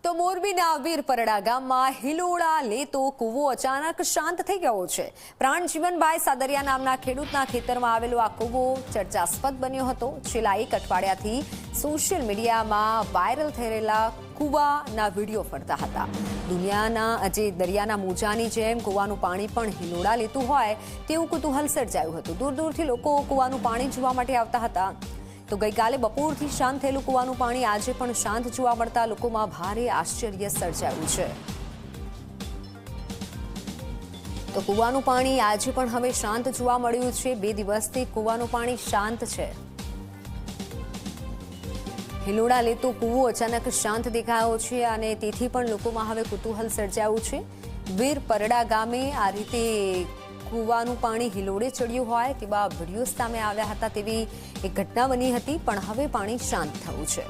તો મોરબીના વીરપરડા ગામમાં હિલોળા લેતો કૂવો અચાનક શાંત થઈ ગયો છે। પ્રાણજીવનભાઈ સાદરિયા નામના ખેડૂતના ખેતરમાં આવેલો આ કૂવો ચર્ચાસ્પદ બન્યો હતો। છેલ્લા એક અઠવાડિયાથી સોશિયલ મીડિયામાં વાયરલ થઈ રહેલા કૂવાના વિડીયો ફરતા હતા। દુનિયાના દરિયાના મોજાની જેમ કૂવાનું પાણી પણ હિલોળા લેતું હોય તેવું કુતૂહલ સર્જાયું હતું। દૂર દૂરથી લોકો કૂવાનું પાણી જોવા માટે આવતા હતા। તો ગઈકાલે બપોરથી શાંત થયેલું કૂવાનું પાણી આજે પણ શાંત જોવા મળતા લોકોમાં ભારે આશ્ચર્ય સર્જાયું છે। તો કૂવાનું પાણી આજે પણ હવે શાંત જોવા મળ્યું છે। 2 દિવસથી કૂવાનું પાણી શાંત છે। હિલોળા લેતો કૂવો અચાનક શાંત દેખાયો છે અને તેથી પણ લોકોમાં હવે કુતૂહલ સર્જાયું છે। વીરપરડા ગામે આ રીતે કૂવાનું પાણી હિલોળે ચડ્યું હોય તેવા વિડીયો સામે આવ્યા હતા। તેવી એક ઘટના બની હતી, પણ હવે પાણી શાંત થયું છે।